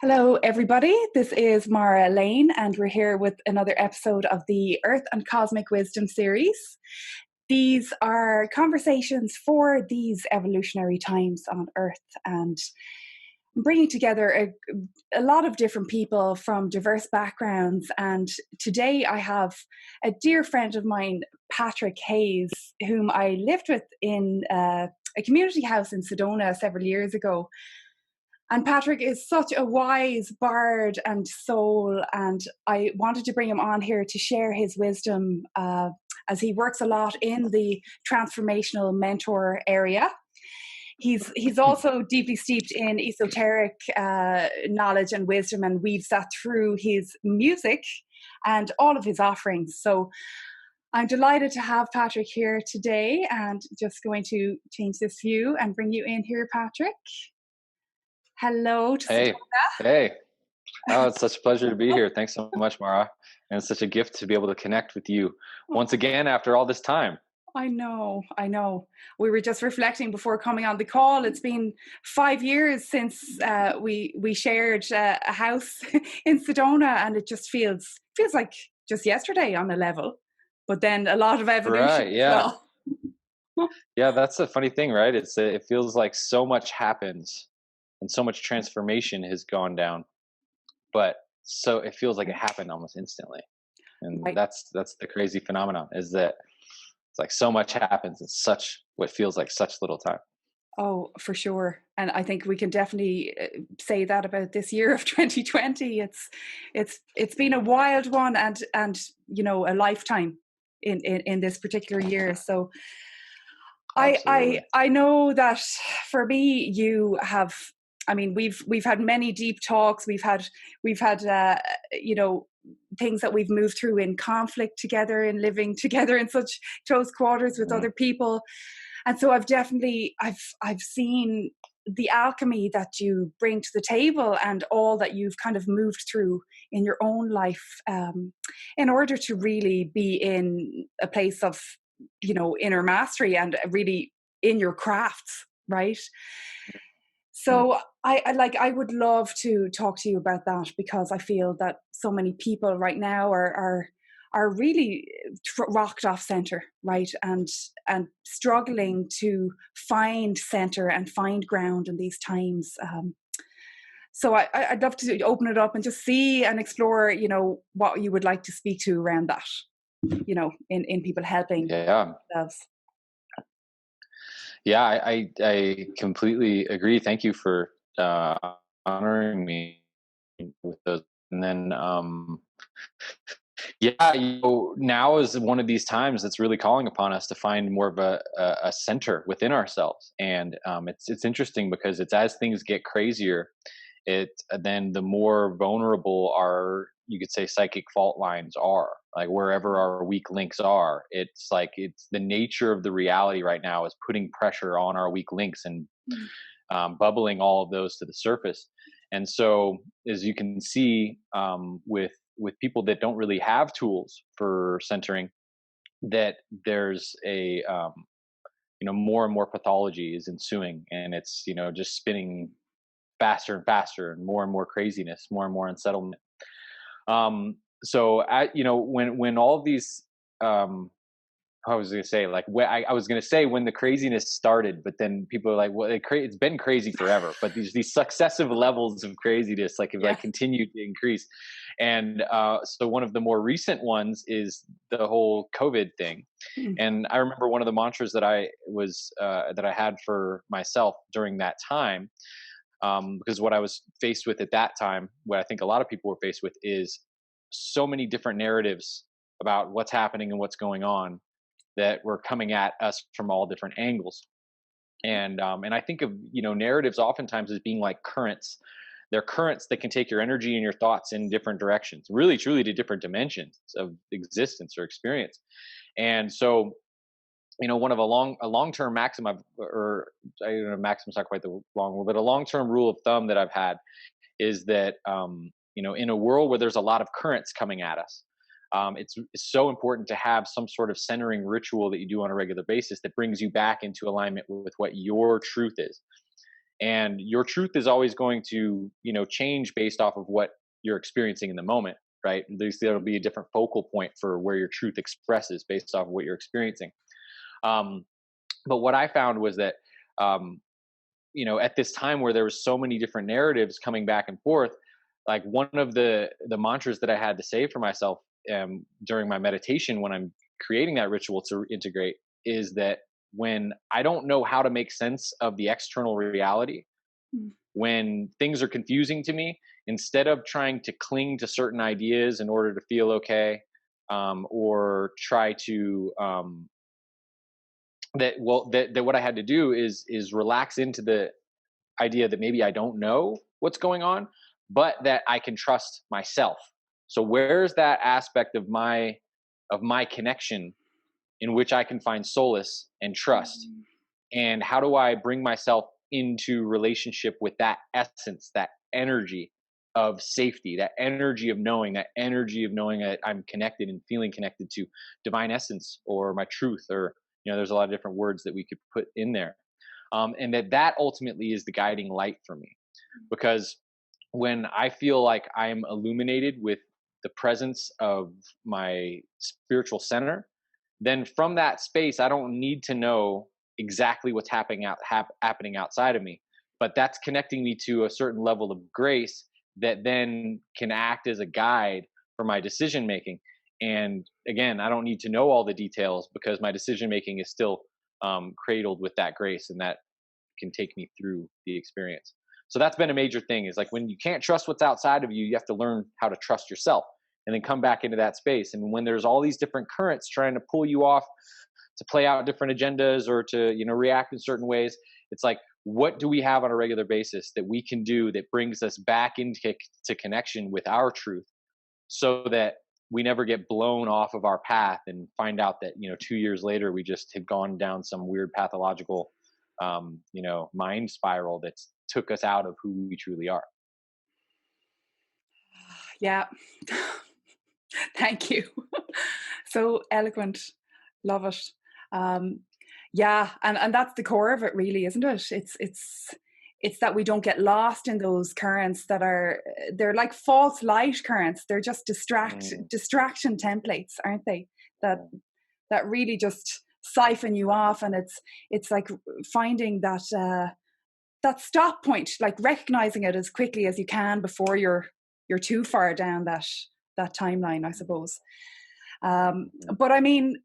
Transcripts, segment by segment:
Hello, everybody. This is Mara Elaine, and we're here with another episode of the Earth and Cosmic Wisdom series. These are conversations for these evolutionary times on Earth and bringing together a lot of different people from diverse backgrounds. And today I have a dear friend of mine, Patrick Haize, whom I lived with in a community house in Sedona several years ago. And Patrick is such a wise bard and soul, and I wanted to bring him on here to share his wisdom as he works a lot in the transformational mentor area. He's also deeply steeped in esoteric knowledge and wisdom, and weaves that through his music and all of his offerings. So I'm delighted to have Patrick here today, and just going to change this view and bring you in here, Patrick. Hello to Hey, Sedona. hey. Oh, it's such a pleasure to be here. Thanks so much, Mara. And it's such a gift to be able to connect with you once again after all this time. I know. We were just reflecting before coming on the call. It's been 5 years since we shared a house in Sedona, and it just feels like just yesterday on a level. But then a lot of evolution Right, as yeah. well. Yeah, that's the funny thing, right? It feels like so much happens and so much transformation has gone down, but so it feels like it happened almost instantly. And Right. that's the crazy phenomenon, is that it's like so much happens in such what feels like such little time. Oh, for sure. And I think we can definitely say that about this year of 2020. It's been a wild one, and a lifetime in this particular year. So Absolutely. I know that for me, you have. I mean, we've had many deep talks. We've had things that we've moved through in conflict together, and living together in such close quarters with Mhm. other people. And so I've seen the alchemy that you bring to the table, and all that you've kind of moved through in your own life, in order to really be in a place of inner mastery and really in your crafts, right? Mhm. So I would love to talk to you about that, because I feel that so many people right now are really rocked off center, right, and struggling to find center and find ground in these times. So I'd love to open it up and just see and explore, what you would like to speak to around that, in people helping Yeah. themselves. Yeah, I completely agree. Thank you for uh, honoring me with those. And then, yeah, now is one of these times that's really calling upon us to find more of a center within ourselves. And it's interesting because it's as things get crazier, it then the more vulnerable our, you could say, psychic fault lines are, like wherever our weak links are. It's like it's the nature of the reality right now is putting pressure on our weak links and Mm. bubbling all of those to the surface. And so, as you can see, with people that don't really have tools for centering, that there's a more and more pathology is ensuing, and it's just spinning faster and faster, and more craziness, more and more unsettlement. So when all of these I was gonna say, like, I was gonna say when the craziness started, but then people are like, well, it's been crazy forever. But these successive levels of craziness, like, have like Yeah. continued to increase. And so one of the more recent ones is the whole COVID thing. Mm. And I remember one of the mantras that I had for myself during that time, because what I was faced with at that time, what I think a lot of people were faced with, is so many different narratives about what's happening and what's going on, that were coming at us from all different angles. And I think of narratives oftentimes as being like currents. They're currents that can take your energy and your thoughts in different directions, really truly to different dimensions of existence or experience. And so, one of a long-term maxim or I don't know, maxim's not quite the wrong word, but a long-term rule of thumb that I've had is that in a world where there's a lot of currents coming at us, it's so important to have some sort of centering ritual that you do on a regular basis that brings you back into alignment with what your truth is. And your truth is always going to, change based off of what you're experiencing in the moment, right? There'll be a different focal point for where your truth expresses based off of what you're experiencing. Um, but what I found was that, um, at this time where there was so many different narratives coming back and forth, like one of the mantras that I had to say for myself during my meditation when I'm creating that ritual to integrate is that when I don't know how to make sense of the external reality, Mm. when things are confusing to me, instead of trying to cling to certain ideas in order to feel okay, or try to that what I had to do is relax into the idea that maybe I don't know what's going on, but that I can trust myself. So where's that aspect of my connection in which I can find solace and trust? Mm. And how do I bring myself into relationship with that essence, that energy of safety, that energy of knowing, that I'm connected and feeling connected to divine essence or my truth, or there's a lot of different words that we could put in there, and that ultimately is the guiding light for me, because when I feel like I'm illuminated with the presence of my spiritual center, then from that space, I don't need to know exactly what's happening outside of me, but that's connecting me to a certain level of grace that then can act as a guide for my decision making. And again, I don't need to know all the details because my decision making is still cradled with that grace, and that can take me through the experience. So that's been a major thing, is like when you can't trust what's outside of you, you have to learn how to trust yourself and then come back into that space. And when there's all these different currents trying to pull you off to play out different agendas or to, react in certain ways, it's like, what do we have on a regular basis that we can do that brings us back into connection with our truth, so that we never get blown off of our path and find out that 2 years later we just had gone down some weird pathological mind spiral that's took us out of who we truly are. Yeah. Thank you. So eloquent. Love it. Um, yeah, and that's the core of it, really, isn't it? It's that we don't get lost in those currents that they're like false light currents. They're just Mm, distraction templates, aren't they? That mm, that really just siphon you off, and it's like finding that stop point, like recognizing it as quickly as you can before you're too far down that timeline, I suppose. mm. But I mean,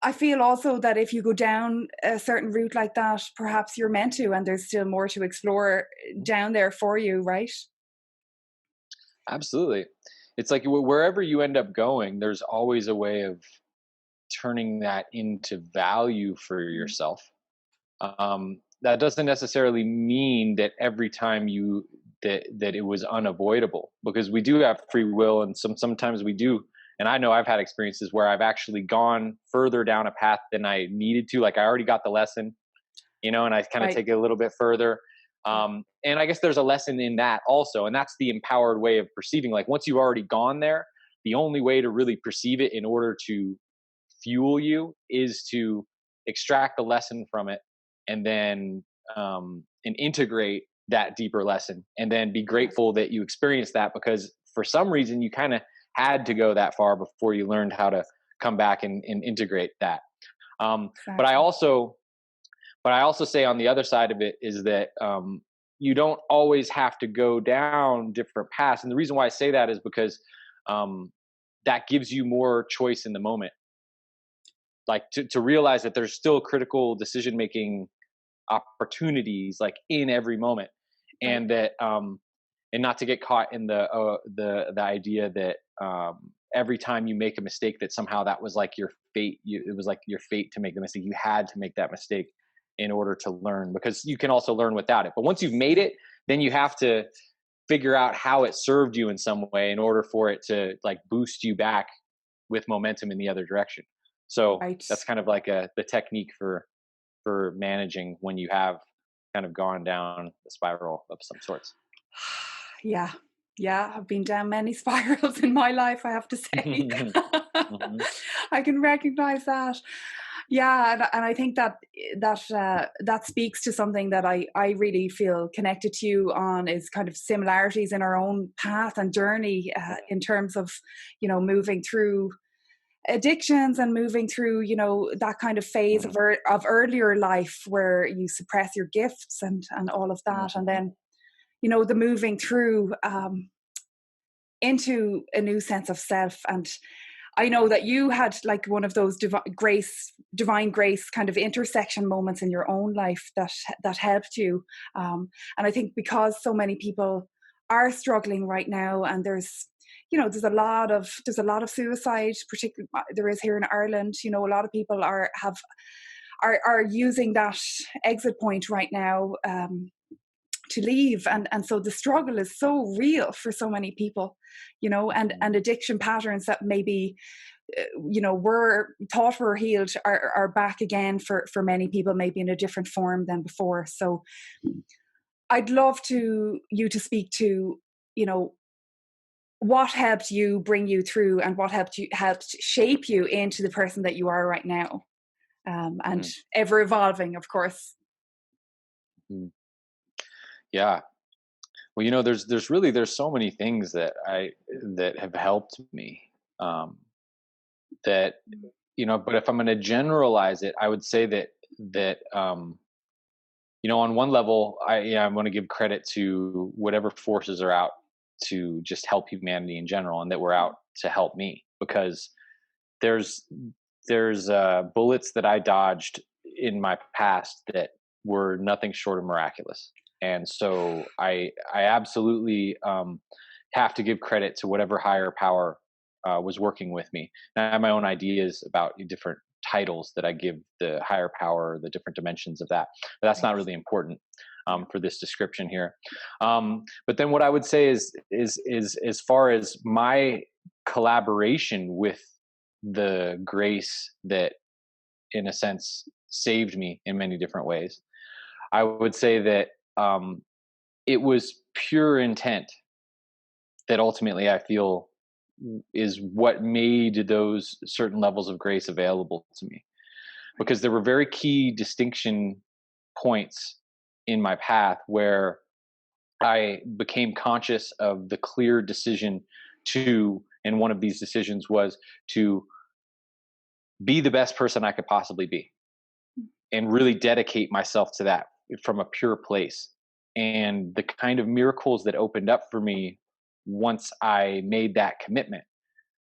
I feel also that if you go down a certain route like that, perhaps you're meant to, and there's still more to explore down there for you, right? Absolutely. It's like wherever you end up going, there's always a way of turning that into value for Mm. yourself. That doesn't necessarily mean that every time that it was unavoidable, because we do have free will, and sometimes we do. And I know I've had experiences where I've actually gone further down a path than I needed to. Like I already got the lesson, and I kind of Right. take it a little bit further. Yeah. And I guess there's a lesson in that also. And that's the empowered way of perceiving. Like once you've already gone there, the only way to really perceive it in order to fuel you is to extract the lesson from it, and then and integrate that deeper lesson, and then be Yeah. grateful that you experienced that, because for some reason you kind of had to go that far before you learned how to come back and integrate that. Um, but I Exactly. also but I also say on the other side of it is that you don't always have to go down different paths. And the reason why I say that is because um, that gives you more choice in the moment. Like to realize that there's still critical decision making opportunities like in every moment, Right. and that and not to get caught in the idea that every time you make a mistake that somehow that was like your fate. It was like your fate to make the mistake. You had to make that mistake in order to learn, because you can also learn without it. But once you've made Yeah. it, then you have to figure out how it served you in some way in order for it to like boost you back with momentum in the other direction. So Right. that's kind of like the technique for managing when you have kind of gone down the spiral of some sorts. Yeah. Yeah. I've been down many spirals in my life, I have to say. Mhm. I can recognize that. Yeah, and I think that that speaks to something that I really feel connected to you on, is kind of similarities in our own path and journey, in terms of, moving through addictions and moving through, that kind of phase of of earlier life where you suppress your gifts and all of that, and then, the moving through, into a new sense of self. And I know that you had like one of those divine grace kind of intersection moments in your own life that helped you. And I think because so many people are struggling right now, and there's a lot of suicide, particularly there is here in Ireland. A lot of people are using that exit point right now, to leave, and so the struggle is so real for so many people, and addiction patterns that maybe, were thought were healed are back again for many people, maybe in a different form than before. So I'd love you to speak to, what helped you bring you through, and what helped shape you into the person that you are right now, and Mm, ever evolving, of course. mm. Yeah. Well, there's so many things that have helped me. Um, that but if I'm going to generalize it, I would say that on one level, I want to give credit to whatever forces are out to just help humanity in general, and that were out to help me, because there's bullets that I dodged in my past that were nothing short of miraculous. And so I absolutely have to give credit to whatever higher power was working with me. And I have my own ideas about different titles that I give the higher power, the different dimensions of that. But that's not really important for this description here. But then what I would say is as far as my collaboration with the grace that, in a sense, saved me in many different ways, I would say that it was pure intent that ultimately I feel is what made those certain levels of grace available to me, because there were very key distinction points in my path where I became conscious of the clear decision and one of these decisions was to be the best person I could possibly be, and really dedicate myself to that from a pure place. And the kind of miracles that opened up for me once I made that commitment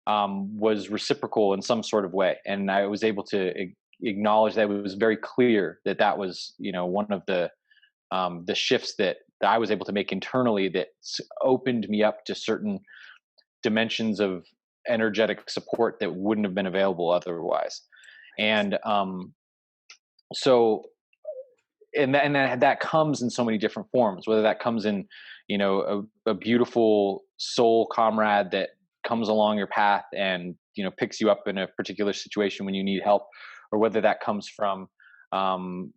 was reciprocal in some sort of way. And I was able to acknowledge that it was very clear that that was, one of the shifts that I was able to make internally that opened me up to certain dimensions of energetic support that wouldn't have been available otherwise. And so that comes in so many different forms, whether that comes in a beautiful soul comrade that comes along your path and picks you up in a particular situation when you need help, or whether that comes from an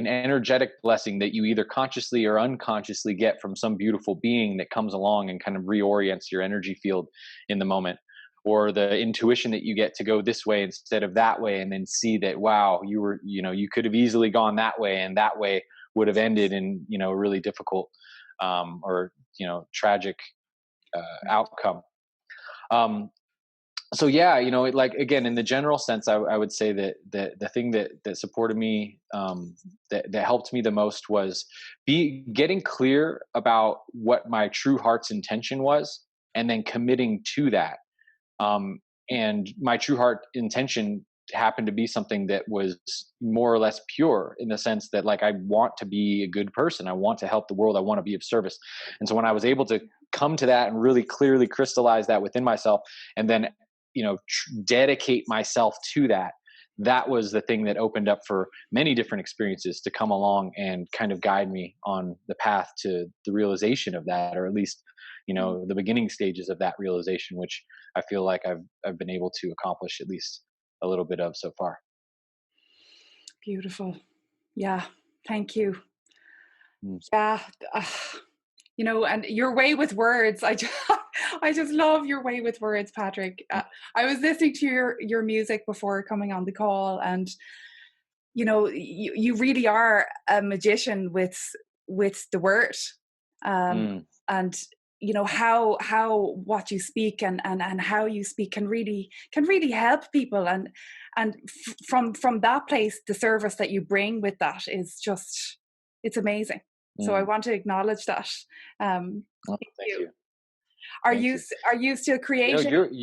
energetic blessing that you either consciously or unconsciously get from some beautiful being that comes along and kind of reorients your energy field in the moment, or the intuition that you get to go this way instead of that way, and then see that, wow, you could have easily gone that way, and that way would have ended in a really difficult or tragic outcome. So yeah, like, again, in the general sense, I would say that the thing that supported me, that helped me the most, was getting clear about what my true heart's intention was, and then committing to that. And my true heart intention happened to be something that was more or less pure, in the sense that, like, I want to be a good person. I want to help the world. I want to be of service. And so when I was able to come to that and really clearly crystallize that within myself, and then, dedicate myself to that, that was the thing that opened up for many different experiences to come along and kind of guide me on the path to the realization of that, or at least the beginning stages of that realization, which I feel like I've been able to accomplish at least a little bit of so far. Beautiful. Yeah. Thank you. Mm. Yeah. And your way with words, I just love your way with words, Patrick. I was listening to your music before coming on the call, and you really are a magician with the word, Mm, and how what you speak and how you speak can really help people, and from that place, the service that you bring with that is just, it's amazing. So I mm. want to acknowledge that. Oh, Thank thank you. you. Are Thank you you. are you still You know, creating?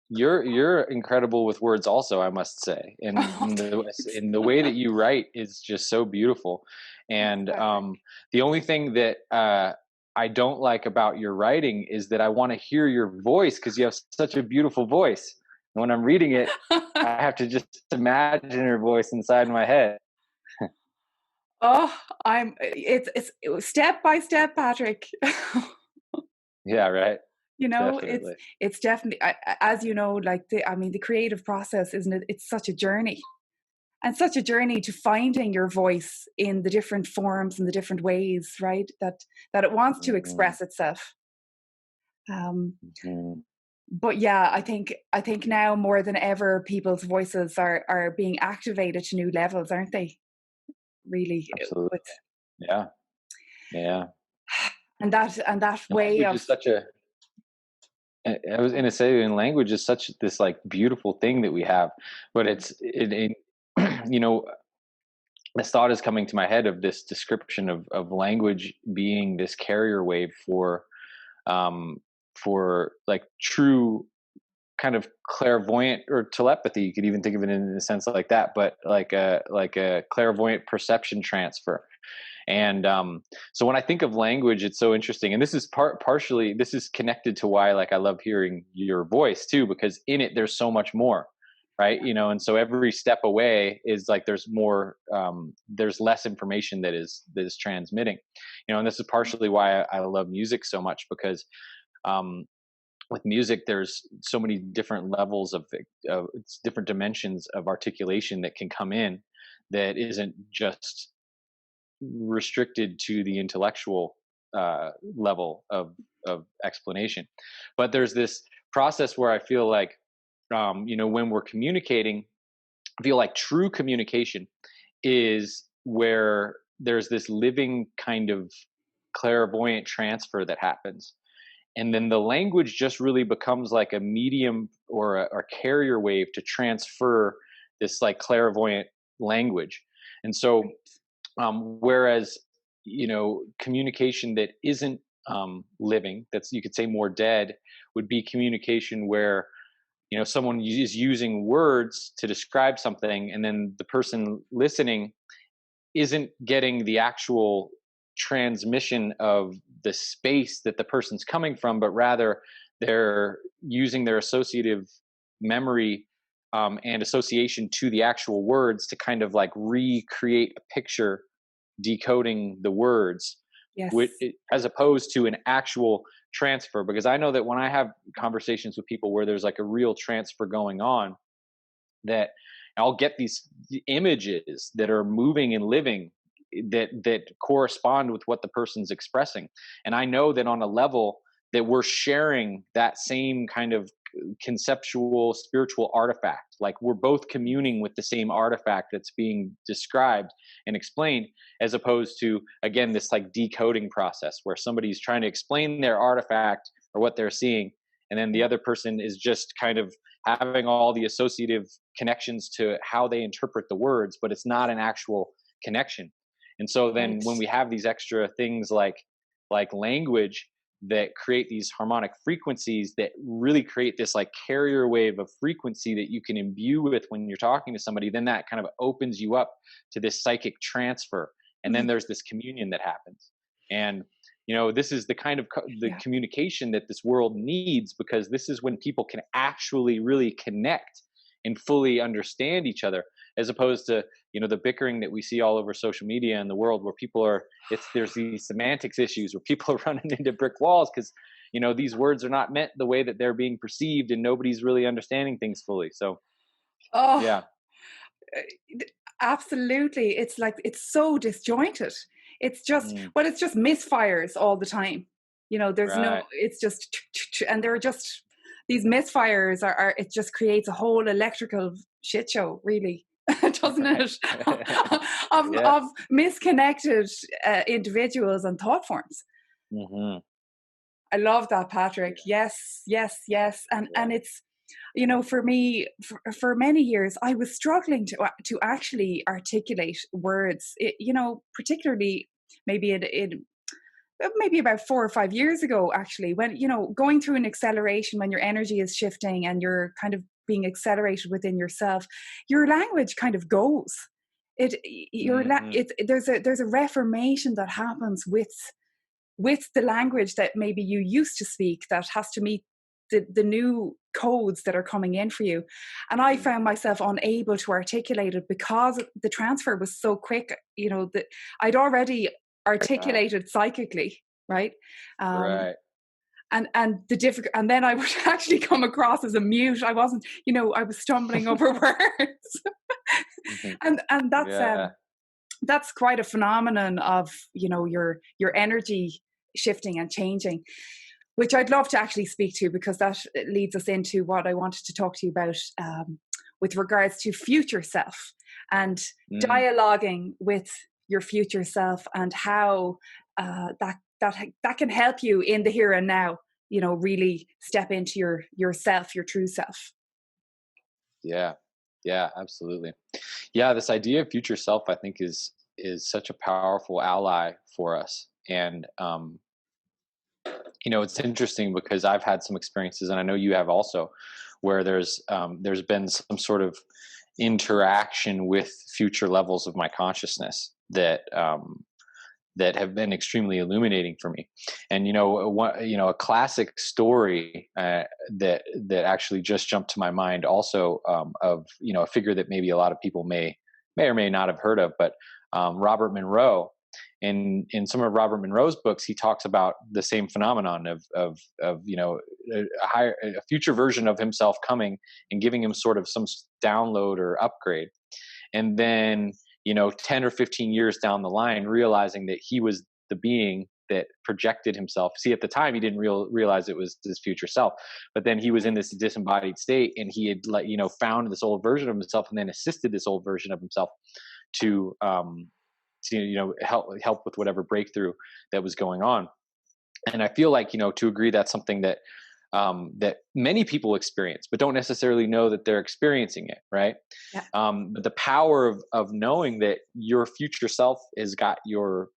you're incredible with words also, I must say. Oh, And thanks. in the way that you write is just so beautiful. Thanks, And Patrick. the only thing that I don't like about your writing is that I want to hear your voice because you have such a beautiful voice. And when I'm reading it, I have to just imagine your voice inside my head. Oh, it's step by step, Patrick. Yeah, right. It's Definitely. it's definitely, as you know, like the creative process, isn't it? It's such a journey, and such a journey to finding your voice in the different forms and the different ways, right? That it wants to Mhm, express itself. Um, mhm. but yeah, I think now more than ever, people's voices are being activated to new levels, aren't they? Really, Absolutely. with Yeah. Yeah. and that way Language of. is such a I was gonna say, in language is such this like beautiful thing that we have, but you know, this thought is coming to my head of this description of language being this carrier wave um for like true kind of clairvoyant or telepathy. You could even think of it in a sense like that, but like a clairvoyant perception transfer. And so when I think of language, it's so interesting. And this is partially, this is connected to why like I love hearing your voice too, because in it there's so much more, right? And so every step away is like there's more, there's less information that is transmitting. And this is partially why I love music so much, because um, with music there's so many different levels of different dimensions of articulation that can come in, that isn't just restricted to the intellectual level of explanation. But there's this process where I feel like, when we're communicating, I feel like true communication is where there's this living kind of clairvoyant transfer that happens. And then the language just really becomes like a medium or a carrier wave to transfer this like clairvoyant language. And so whereas, communication that isn't living, that's, you could say, more dead, would be communication where, someone is using words to describe something, and then the person listening isn't getting the actual transmission of the space that the person's coming from, but rather they're using their associative memory and association to the actual words to kind of like recreate a picture, decoding the words, Yes. as opposed to an actual transfer. Because I know that when I have conversations with people where there's like a real transfer going on, that I'll get these images that are moving and living, that correspond with what the person's expressing. And I know that on a level that we're sharing that same kind of conceptual spiritual artifact, like we're both communing with the same artifact that's being described and explained, as opposed to, again, this like decoding process where somebody's trying to explain their artifact or what they're seeing, and then the Yeah. other person is just kind of having all the associative connections to how they interpret the words, but it's not an actual connection. And so then Right. when we have these extra things like language that create these harmonic frequencies that really create this like carrier wave of frequency that you can imbue with when you're talking to somebody, then that kind of opens you up to this psychic transfer. And then Mm. there's this communion that happens. And this is the kind of the Yeah. communication that this world needs, because this is when people can actually really connect and fully understand each other, as opposed to the bickering that we see all over social media in the world, where people are, there's these semantics issues where people are running into brick walls because these words are not meant the way that they're being perceived, and nobody's really understanding things fully. So Oh, yeah. uh, absolutely. It's like it's so disjointed. It's just, Mm, well, it's just misfires all the time. There's no, Right. it's just, and they're just, these misfires are, it just creates a whole electrical shit show, really, doesn't Right. it? of, Yeah. of misconnected individuals and thought forms. Hmm. I love that, Patrick. Yeah. Yes, yes, yes. And Yeah. it's, for me, for many years, I was struggling to actually articulate words. Particularly maybe maybe about 4 or 5 years ago, actually, when going through an acceleration, when your energy is shifting and you're kind of being accelerated within yourself, your language kind of goes. Hmm. There's a reformation that happens with the language that maybe you used to speak, that has to meet the new codes that are coming in for you. And I found myself unable to articulate it because the transfer was so quick, that I'd already Right. articulated psychically, right? Um, Right. and and then I would actually come across as a mute. I wasn't, I was stumbling over words. Hmm. And Yeah. that's quite a phenomenon of, your energy shifting and changing, which I'd love to actually speak to, because that leads us into what I wanted to talk to you about, with regards to future self and Mm. dialoguing with your future self, and how that can help you in the here and now. Really step into yourself, your true self. Yeah. Yeah, absolutely. Yeah, this idea of future self, I think, is such a powerful ally for us. And it's interesting because I've had some experiences, and I know you have also, where there's been some sort of interaction with future levels of my consciousness that have been extremely illuminating for me. And a classic story that actually just jumped to my mind also, of a figure that maybe a lot of people may or may not have heard of, but Robert Monroe. In some of Robert Monroe's books, he talks about the same phenomenon of a future version of himself coming and giving him sort of some download or upgrade, and then 10 or 15 years down the line, realizing that he was the being that projected himself. See, at the time he didn't realize it was his future self, but then he was in this disembodied state, and he had found this old version of himself, and then assisted this old version of himself to help with whatever breakthrough that was going on. And I feel like, to agree, that's something that many people experience, but don't necessarily know that they're experiencing it, right? Yeah. But the power of knowing that your future self has got your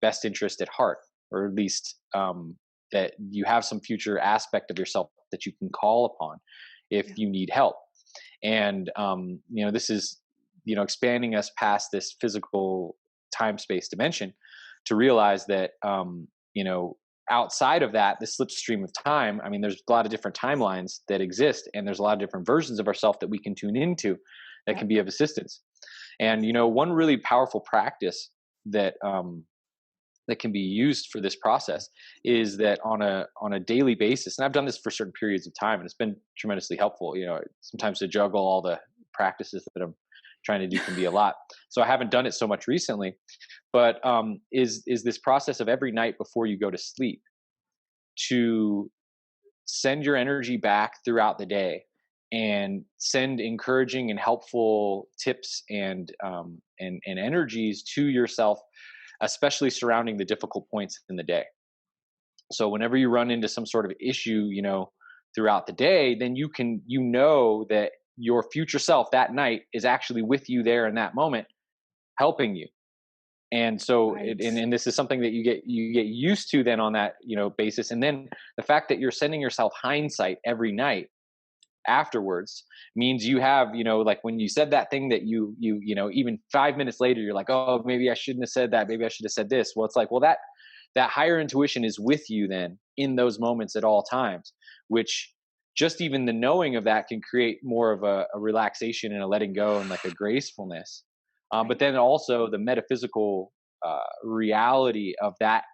best interest at heart, or at least that you have some future aspect of yourself that you can call upon if Yeah. you need help. And this is expanding us past this physical time space dimension to realize that outside of that, the slipstream of time, I mean, there's a lot of different timelines that exist, and there's a lot of different versions of ourselves that we can tune into that Yeah. can be of assistance. And one really powerful practice that can be used for this process is that on a daily basis, and I've done this for certain periods of time, and it's been tremendously helpful. Sometimes to juggle all the practices that I'm trying to do can be a lot, so I haven't done it so much recently. But is this process of every night before you go to sleep, to send your energy back throughout the day and send encouraging and helpful tips and energies to yourself, especially surrounding the difficult points in the day. So whenever you run into some sort of issue, throughout the day, then you know that your future self that night is actually with you there in that moment, helping you. And so Right. and this is something that you get used to then on that basis. And then the fact that you're sending yourself hindsight every night afterwards means you have like when you said that thing that even 5 minutes later you're like, oh, maybe I shouldn't have said that, maybe I should have said this. Well, it's like, well, that higher intuition is with you then in those moments at all times, which just even the knowing of that can create more of a relaxation and a letting go and like a gracefulness. But Right. then also the metaphysical reality of that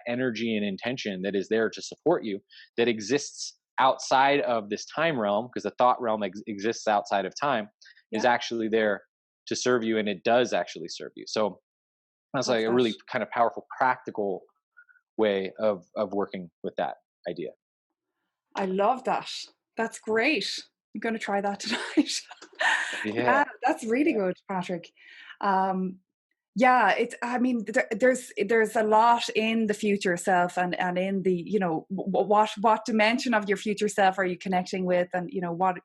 energy and intention that is there to support you, that exists outside of this time realm, because the thought realm exists outside of time, is Yeah. actually there to serve you, and it does actually serve you. So that's Love like a that. really kind of powerful practical way of working with that idea. I love that. That's great. I'm going to try that tonight. Yeah. Yeah, that's really Yeah. good, Patrick. Um, yeah, it's. I mean, there's a lot in the future self, and in the, you know, what dimension of your future self are you connecting with, and you know what,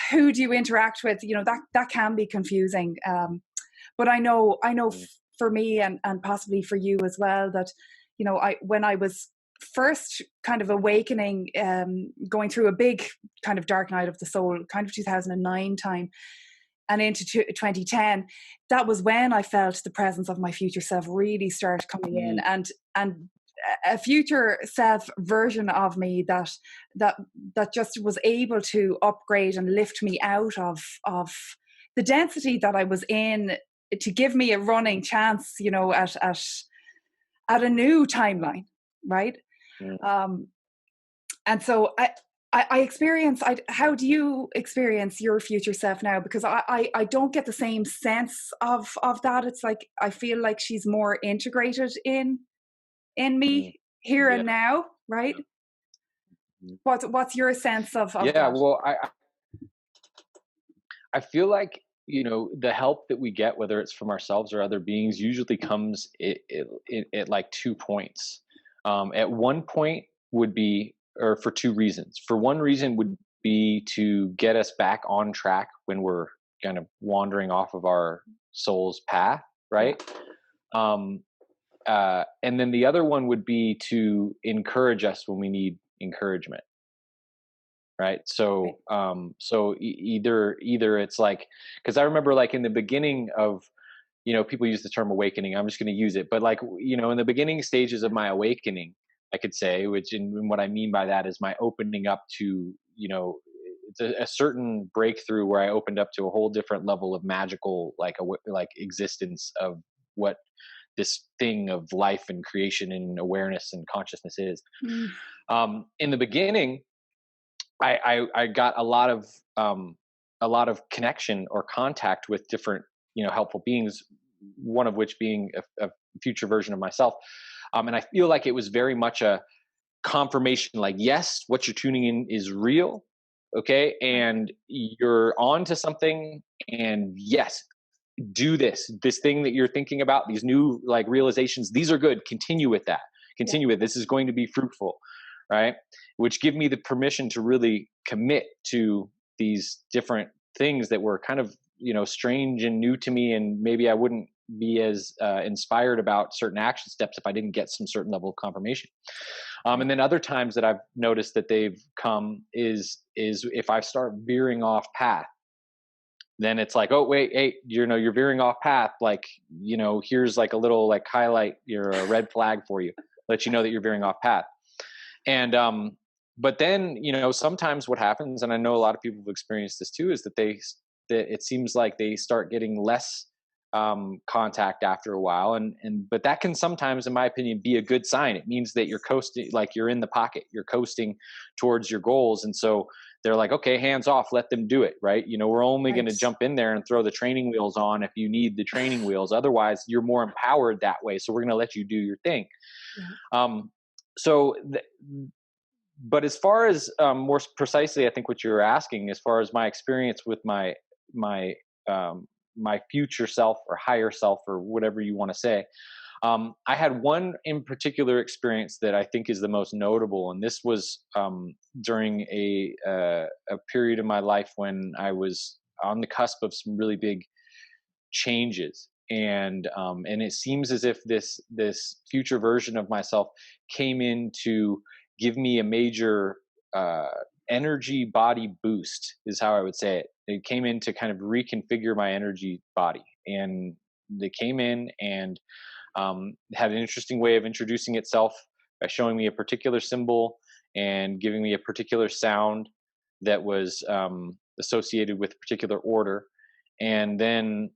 who do you interact with? You know, that can be confusing. But I know Mm, for me, and possibly for you as well, that, you know, when I was first kind of awakening, going through a big kind of dark night of the soul, kind of 2009 time and into 2010, that was when I felt the presence of my future self really start coming in, mm, and a future self version of me that that just was able to upgrade and lift me out of the density that I was in, to give me a running chance, you know, at a new timeline, right? mm. Um, and so I experience. How do you experience your future self now? Because I don't get the same sense of that. It's like I feel like she's more integrated in Mm. me here Yeah. and now, right? Mm. What's your sense of Yeah. that? Well, I feel like, you know, the help that we get, whether it's from ourselves or other beings, usually comes at like 2 points. At one point would be, or for two reasons. For one reason would be to get us back on track when we're kind of wandering off of our soul's path, Yeah. right? Um, and then the other one would be to encourage us when we need encouragement, right? Right. So either it's like, because I remember like in the beginning of, you know, people use the term awakening, I'm just going to use it, but like, you know, in the beginning stages of my awakening, I could say, which, and what I mean by that is my opening up to, you know, it's a certain breakthrough where I opened up to a whole different level of magical, like like existence of what this thing of life and creation and awareness and consciousness is. Mm, In the beginning, I got a lot of connection or contact with different, you know, helpful beings, one of which being a future version of myself. And I feel like it was very much a confirmation, like, yes, what you're tuning in is real, okay, right. and you're on to something, and yes, do this thing that you're thinking about, these new like realizations, these are good, continue with that, Yeah. continue with, this is going to be fruitful, right? Which give me the permission to really commit to these different things that were kind of, you know, strange and new to me, and maybe I wouldn't be as inspired about certain action steps if I didn't get some certain level of confirmation. Right. And then other times that I've noticed that they've come is if I start veering off path, then it's like, oh wait, hey, you know, you're veering off path, like, you know, here's like a little like highlight, you're a red flag for you, let you know that you're veering off path. And but then, you know, sometimes what happens, and I know a lot of people have experienced this too, is that that it seems like they start getting less contact after a while, and but that can sometimes, in my opinion, be a good sign. It means that you're coasting, like you're in the pocket, you're coasting towards your goals. And so they're like, okay, hands off, let them do it, right? You know, we're only going Right. to jump in there and throw the training wheels on if you need the training wheels, otherwise you're more empowered that way, so we're going to let you do your thing. Yeah. um so th- but as far as more precisely, I think what you're asking, as far as my experience with my um, my future self or higher self or whatever you want to say, I had one in particular experience that I think is the most notable, and this was during a period of my life when I was on the cusp of some really big changes. And it seems as if this future version of myself came in to give me a major uh, energy body boost, is how I would say it. It came in to kind of reconfigure my energy body, and they came in and had an interesting way of introducing itself by showing me a particular symbol and giving me a particular sound that was associated with a particular order. And then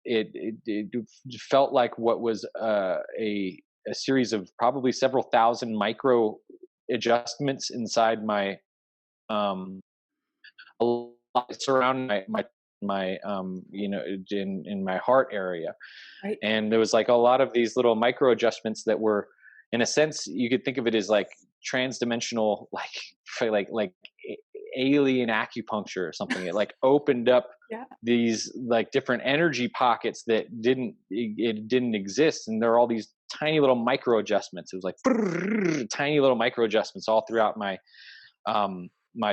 it felt like what was a series of probably several thousand micro adjustments inside my um, a lot surrounding my you know, in my heart area. Right. And there was like a lot of these little micro adjustments that were in a sense, you could think of it as like transdimensional, like alien acupuncture or something. It like opened up Yeah. these like different energy pockets that it didn't exist, and there are all these tiny little micro adjustments. It was like tiny little micro adjustments all throughout my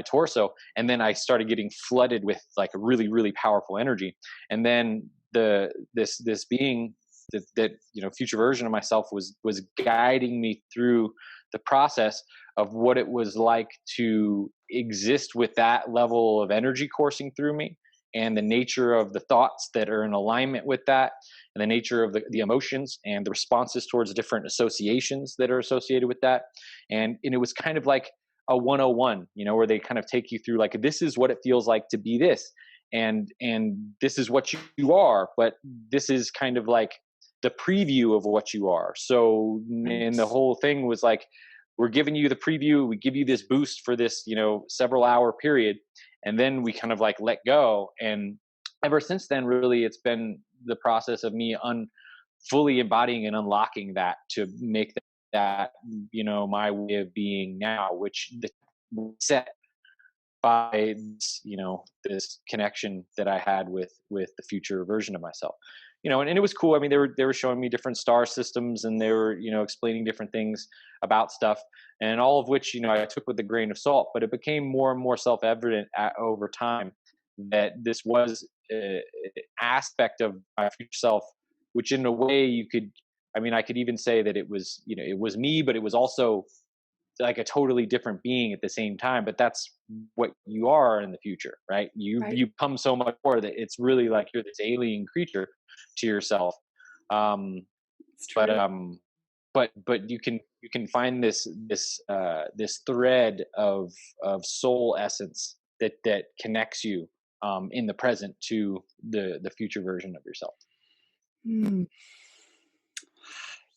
torso, and then I started getting flooded with like a really really powerful energy. And then this being that future version of myself was guiding me through the process of what it was like to exist with that level of energy coursing through me, and the nature of the thoughts that are in alignment with that, and the nature of the emotions and the responses towards different associations that are associated with that. And it was kind of like a 101, where they kind of take you through like, this is what it feels like to be this, and this is what you are, but this is kind of like the preview of what you are. So, Right. and the whole thing was like, we're giving you the preview, we give you this boost for this several hour period, and then we kind of like let go. And ever since then, really, it's been the process of me fully embodying and unlocking that to make that my way of being now, which the set by this connection that I had with the future version of myself. And it was cool. I mean, they were showing me different star systems, and they were explaining different things about stuff, and all of which I took with a grain of salt. But it became more and more self-evident over time that this was an aspect of my future self, which in a way I could even say that it was it was me, but it was also like a totally different being at the same time. But that's what you are in the future, right? Right. You become so much more that it's really like you're this alien creature to yourself. um It's but true. but you can find this thread of soul essence that connects you in the present to the future version of yourself. Hmm.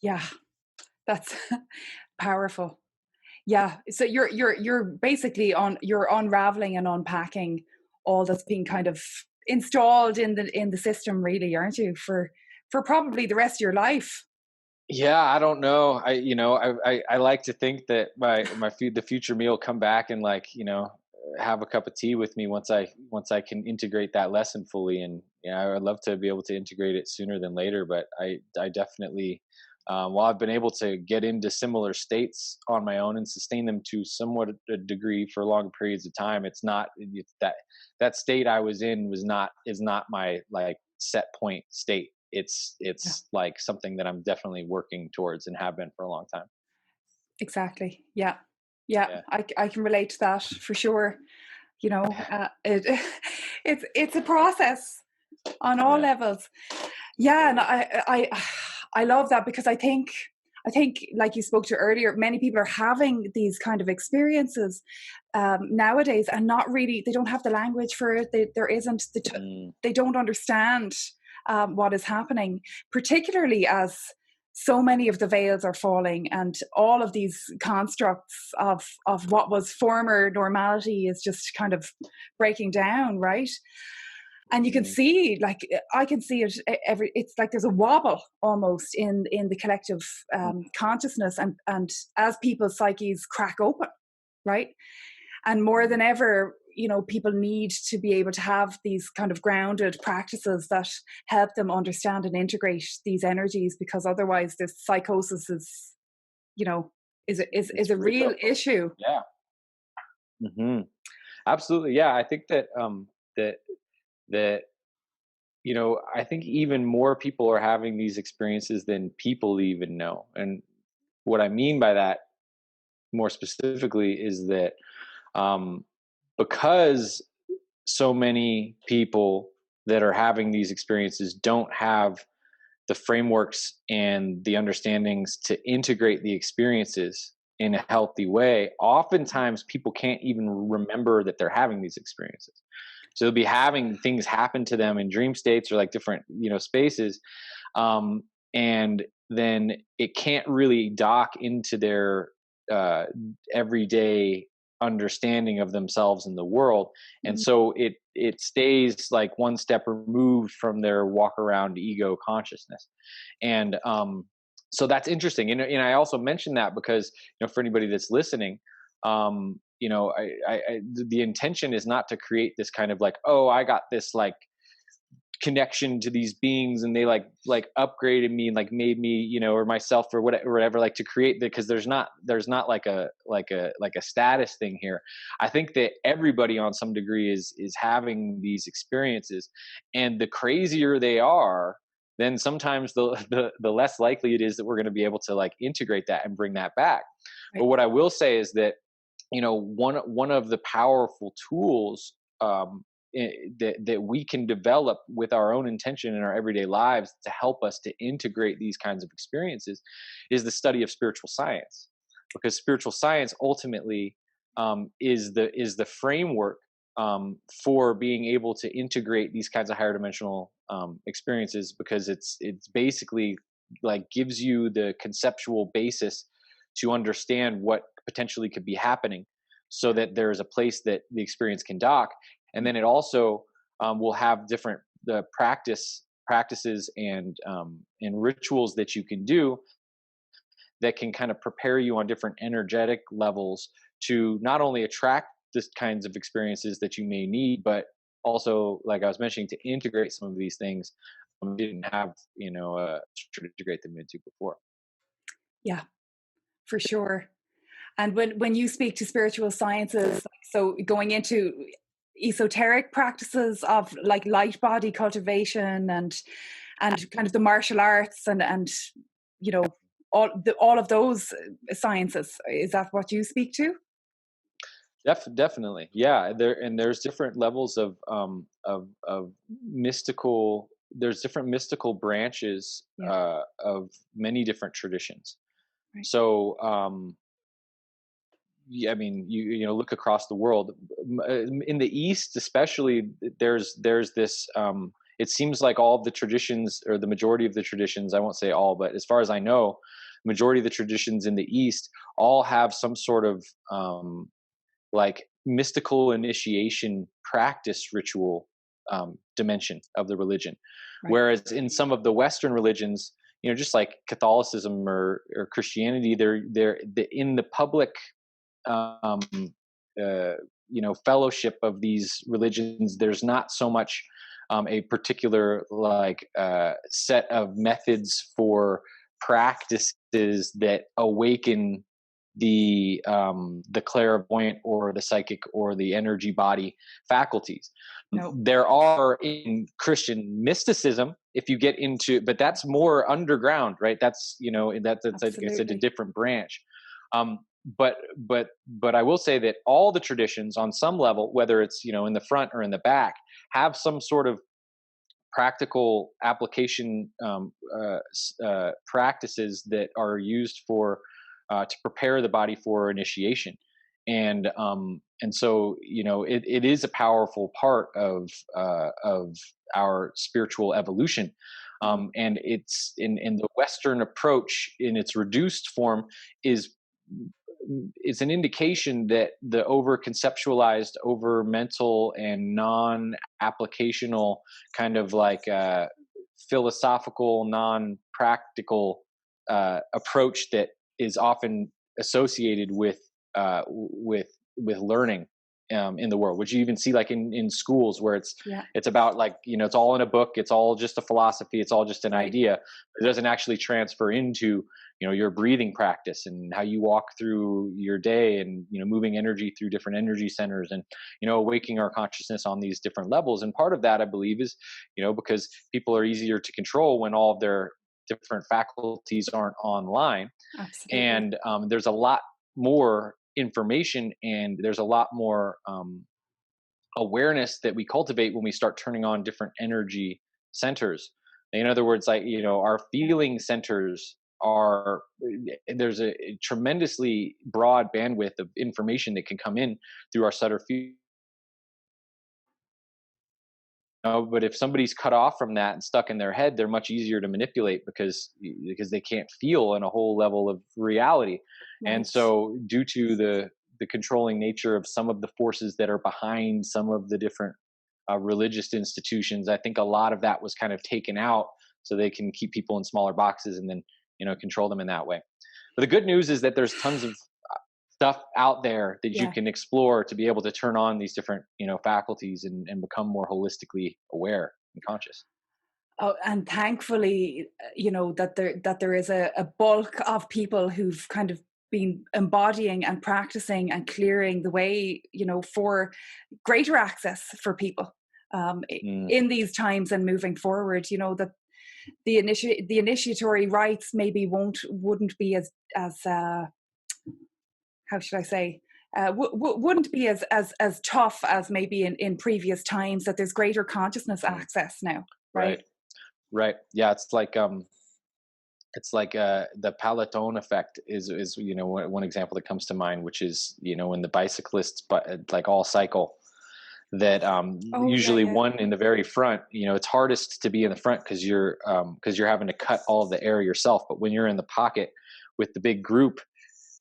Yeah, that's powerful. Yeah. So you're basically you're unraveling and unpacking all that's being kind of installed in the system, really, aren't you? For probably the rest of your life. Yeah, I don't know. I like to think that the future me will come back and like have a cup of tea with me once I can integrate that lesson fully. And I would love to be able to integrate it sooner than later. But I definitely, while I've been able to get into similar states on my own and sustain them to somewhat a degree for long periods of time, it's that state I was in is not my like set point state. Yeah, It's like something that I'm definitely working towards and have been for a long time. exactly. Yeah. Yeah, Yeah. I can relate to that for sure. It it's a process on all Yeah. levels. Yeah, and I love that, because I think like you spoke to earlier, many people are having these kind of experiences nowadays, and not really, they don't have the language for it. There isn't Mm, they don't understand what is happening, particularly as so many of the veils are falling, and all of these constructs of what was former normality is just kind of breaking down, right? And you can mhm, see, like, I can see it every, it's like there's a wobble almost in the collective mm, consciousness, and as people's psyches crack open, right? And more mm, than ever, people need to be able to have these kind of grounded practices that help them understand and integrate these energies, because otherwise this psychosis is, you know is it's a real real. issue. Yeah. Hmm. Absolutely. Yeah. I think that that that I think even more people are having these experiences than people even know. And what I mean by that more specifically is that um, because so many people that are having these experiences don't have the frameworks and the understandings to integrate the experiences in a healthy way, oftentimes people can't even remember that they're having these experiences. So they'll be having things happen to them in dream states or like different spaces, um, and then it can't really dock into their uh, everyday understanding of themselves in the world, and Mm, so it stays like one step removed from their walk around ego consciousness. And So that's interesting. And I also mentioned that because, for anybody that's listening, the intention is not to create this kind of like, oh, I got this like connection to these beings and they like upgraded me and like made me, or myself or whatever, like to create that, because there's not like a status thing here. I think that everybody on some degree is having these experiences, and the crazier they are, then sometimes the less likely it is that we're going to be able to like integrate that and bring that back. But Right. what I will say is that, one of the powerful tools, that we can develop with our own intention in our everyday lives to help us to integrate these kinds of experiences is the study of spiritual science, because spiritual science ultimately, is the framework, for being able to integrate these kinds of higher dimensional, experiences, because it's basically like gives you the conceptual basis to understand what potentially could be happening, so that there is a place that the experience can dock. And then it also, will have different the practices and rituals that you can do that can kind of prepare you on different energetic levels to not only attract this kinds of experiences that you may need, but also, like I was mentioning, to integrate some of these things, didn't have, to integrate them into before. Yeah, for sure. And when you speak to spiritual sciences, like, so going into esoteric practices of like light body cultivation and kind of the martial arts and you know all of those sciences, is that what you speak to? Definitely, yeah. There's different levels of mystical. There's different mystical branches, Yeah. of many different traditions. Right. So, yeah, I mean, look across the world. In the East, especially, there's this. It seems like all of the traditions, or the majority of the traditions, I won't say all, but as far as I know, majority of the traditions in the East all have some sort of, like mystical initiation practice ritual, dimension of the religion. Right. Whereas in some of the Western religions, just like Catholicism or Christianity, they're in the public, um, fellowship of these religions. There's not so much, a particular like, set of methods for practices that awaken the clairvoyant or the psychic or the energy body faculties. No. There are in Christian mysticism, if you get into, but that's more underground, right? That's like I said, a Absolutely. different branch. Um, but I will say that all the traditions, on some level, whether it's, in the front or in the back, have some sort of practical application, practices that are used for, to prepare the body for initiation. And so, it is a powerful part of our spiritual evolution. And it's in the Western approach in its reduced form is it's an indication that the over conceptualized, over mental, and non applicational kind of like, philosophical, non practical, approach that is often associated with learning, in the world, which you even see like in schools, where Yeah. it's about like, it's all in a book, it's all just a philosophy, it's all just an Right. idea. It doesn't actually transfer into, your breathing practice and how you walk through your day, and moving energy through different energy centers, and awaking our consciousness on these different levels. And part of that, I believe, is because people are easier to control when all of their different faculties aren't online. Absolutely. And, there's a lot more information, and there's a lot more, awareness that we cultivate when we start turning on different energy centers. In other words, like, our Yeah. feeling centers are, there's a tremendously broad bandwidth of information that can come in through our subtle feel. But if somebody's cut off from that and stuck in their head, they're much easier to manipulate, because they can't feel in a whole level of reality. And Right. so, due to the controlling nature of some of the forces that are behind some of the different, religious institutions, I think a lot of that was kind of taken out, so they can keep people in smaller boxes, and then control them in that way. But the good news is that there's tons of stuff out there that you Yeah. can explore to be able to turn on these different faculties and become more holistically aware and conscious. Oh, and thankfully, that there is a bulk of people who've kind of been embodying and practicing and clearing the way, for greater access for people Mm, in these times and moving forward. That the initiatory rites maybe wouldn't be as how should I say, wouldn't be as tough as maybe in previous times. That there's greater consciousness mm, access now, right? right, right. Yeah, it's like the Peloton effect is one example that comes to mind, which is when the bicyclists, but like all cycle, that Oh yeah, usually yeah, one in the very front, it's hardest to be in the front because you're having to cut all of the air yourself. But when you're in the pocket with the big group,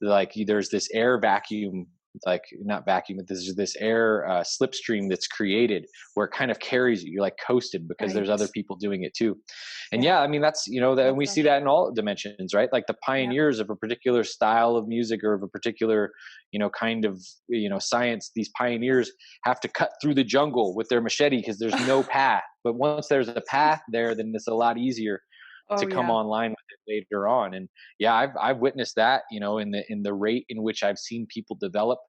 like there's this air vacuum, like not vacuum, but there's this air slipstream that's created where it kind of carries you. You're like coasted because there's other right. people doing it too. And Yeah, yeah, I mean that's that that's we that. see that in all dimensions, right? Like the Yeah. pioneers of a particular style of music or of a particular kind of science. These pioneers have to cut through the jungle with their machete because there's no path. But once there's a path there, then it's a lot easier to Oh come yeah, online with it later on. And yeah, I've witnessed that, in the rate in which I've seen people develop.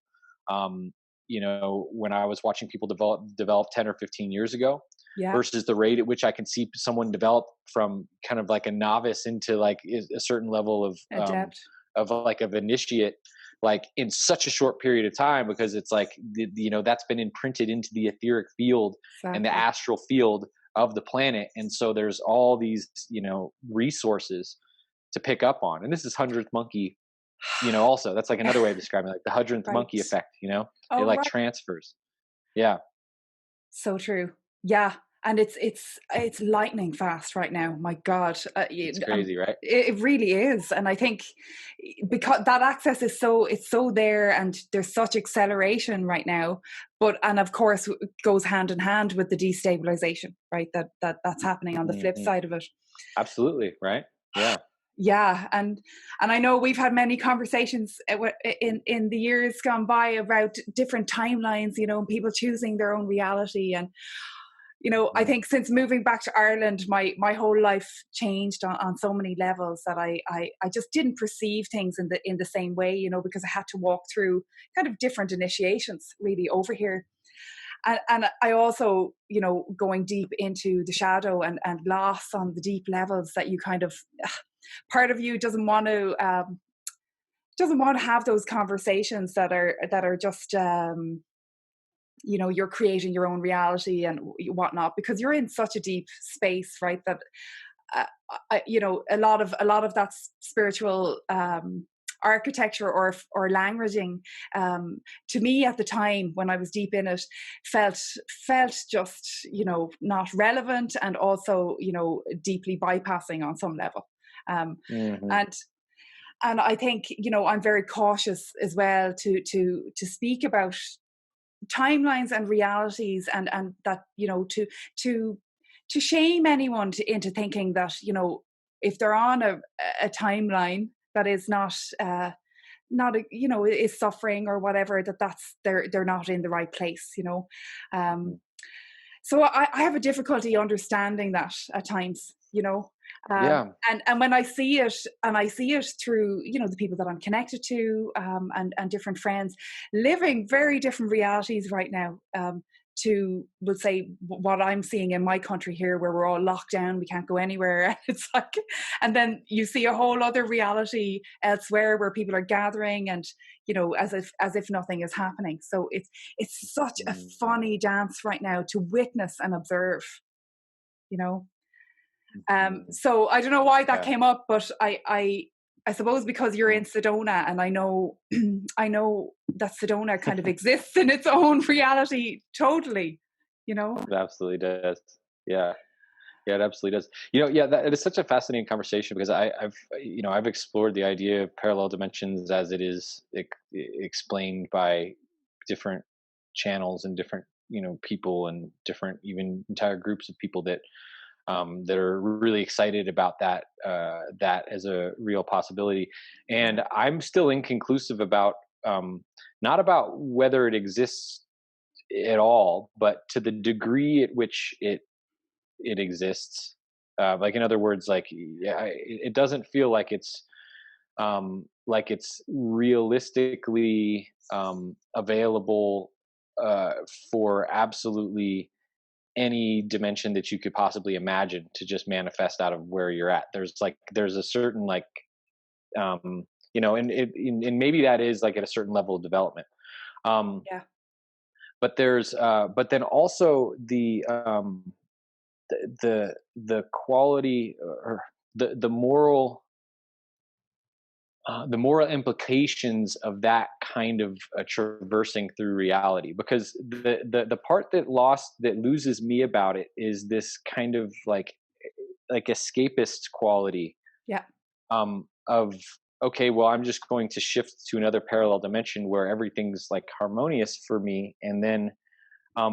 When I was watching people develop 10 or 15 years ago yeah. versus the rate at which I can see someone develop from kind of like a novice into like a certain level Adept. of like of initiate, like in such a short period of time, because it's like that's been imprinted into the etheric field and the Exactly. astral field of the planet. And so there's all these resources to pick up on. And this is hundredth monkey, also that's like another way of describing it, like the hundredth Right. monkey effect. It Oh like right. transfers. Yeah, So true. Yeah, and it's lightning fast right now. My God, it's crazy, right? it really is. And I think because that access is it's so there, and there's such acceleration right now. And of course, it goes hand in hand with the destabilization, right? That's happening on the flip Hmm. side of it. Absolutely, right. Yeah. Yeah, and I know we've had many conversations in the years gone by about different timelines, people choosing their own reality. And I Mhm. think since moving back to Ireland, my whole life changed on so many levels that I just didn't perceive things in the same way, because I had to walk through kind of different initiations really over here. And I also, going deep into the shadow and loss on the deep levels, that you kind of part of you doesn't want to have those conversations that are just you're creating your own reality and whatnot, because you're in such a deep space, right? That uh, a lot of that spiritual architecture or languaging, to me at the time when I was deep in it, felt just not relevant, and also deeply bypassing on some level. um, Mhm. and and I think I'm very cautious as well to speak about timelines and realities, and that to to shame anyone into thinking that if they're on a timeline that is not is suffering or whatever, they're not in the right place. Mhm. um so I have a difficulty understanding that at times, Yeah. and when I see it, and I see it through, the people that I'm connected to, and different friends living very different realities right now, to, we'll say, what I'm seeing in my country here, where we're all locked down, we can't go anywhere. It's like, and then you see a whole other reality elsewhere where people are gathering, and as if nothing is happening. So it's such a Mhm. funny dance right now to witness and observe, you know. Mhm. So I don't know why that Yeah. came up, but I suppose because you're in Mhm. Sedona, and I know I know that Sedona kind of exists in its own reality totally, you know. It absolutely does. Yeah. Yeah, it absolutely does. Yeah, that it is such a fascinating conversation because I've explored the idea of parallel dimensions as it is explained by different channels and different people and different even entire groups of people that that are really excited about that as a real possibility. Yeah. And I'm still inconclusive about, not about whether it exists at all, but to the degree at which it exists. Like in other words, like, yeah, it doesn't feel like it's realistically available uh, for absolutely any dimension that you could possibly imagine to just manifest out of where you're at. There's a certain like, um, and maybe that is like at a certain level of development. Um, Yeah. but then also the quality, or the moral implications of that kind of traversing through reality, because the part that loses me about it is this kind of like escapist quality, Yeah. of, okay, well, I'm just going to shift to another parallel dimension where everything's like harmonious for me, and then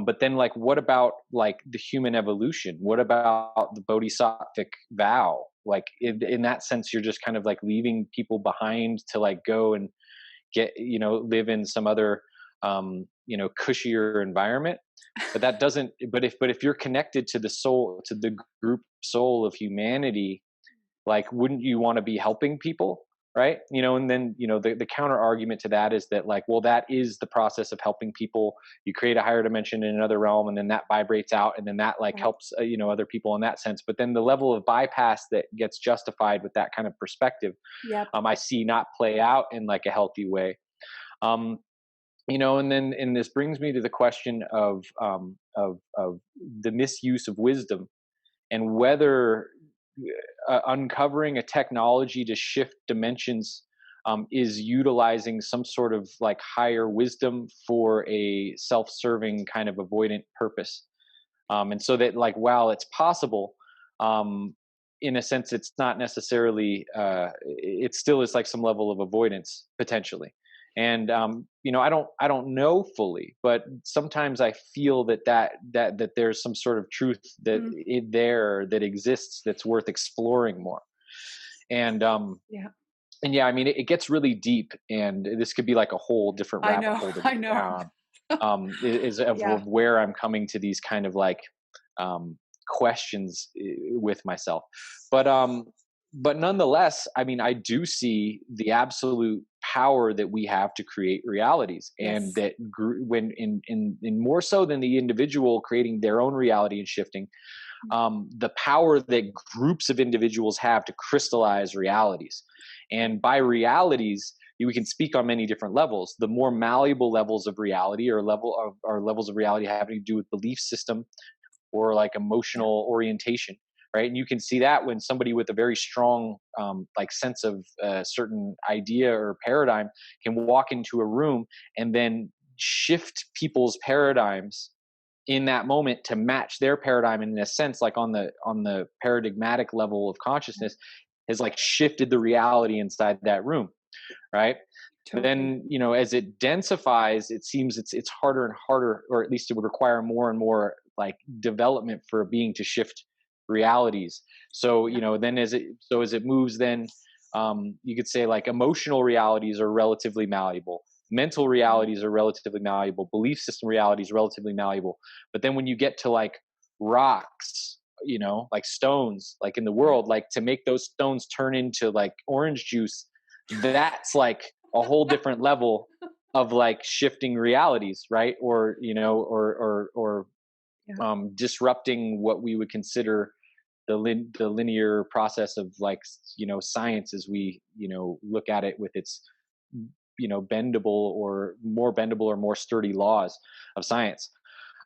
but then, like, what about like the human evolution? What about the bodhisattvic vow? Like, in that sense, you're just kind of like leaving people behind to like go and live in some other, cushier environment. But that doesn't. But if you're connected to the soul, to the group soul of humanity, like, wouldn't you want to be helping people, right? And then the counter argument to that is that, like, well, that is the process of helping people. You create a higher dimension in another realm, and then that vibrates out, and then that like Right. helps other people in that sense. But then the level of bypass that gets justified with that kind of perspective, Yep. I see not play out in like a healthy way. um and this brings me to the question of the misuse of wisdom, and whether uncovering a technology to shift dimensions is utilizing some sort of like higher wisdom for a self-serving kind of avoidant purpose. And so that, like, while it's possible, um, in a sense, it's not necessarily. It still is like some level of avoidance potentially. And I don't know fully, but sometimes I feel that there's some sort of truth Mm. that exists, that's worth exploring more. And Yeah. and yeah, I mean, it gets really deep, and this could be like a whole different I rabbit know. hole to I go know. down. Is Yeah. of where I'm coming to these kind of like questions with myself. But um but nonetheless, I mean, I do see the absolute power that we have to create realities, and Yes. that when in more so than the individual creating their own reality and shifting, the power that groups of individuals have to crystallize realities. And by realities, we can speak on many different levels. The more malleable levels of reality, or levels of reality having to do with belief system, or like Yeah. emotional orientation, right? And you can see that when somebody with a very strong like sense of a certain idea or paradigm can walk into a room and then shift people's paradigms in that moment to match their paradigm, and in a sense, like on the paradigmatic level of Yeah. consciousness, has like shifted the reality inside that room, right? Totally. Then, as it densifies, it seems it's harder and harder, or at least it would require more and more like development for a being to shift realities. So, Yeah. then as it moves, then you could say like emotional realities are relatively malleable, mental Mm. realities are relatively malleable, belief system realities relatively malleable. But then when you get to like rocks, like stones, like in the Yeah. world, like to make those stones turn into like orange juice, that's like a whole different level of like shifting realities, right? Or Yeah. disrupting what we would consider the linear process of like science, as we look at it with its bendable or more sturdy laws of science.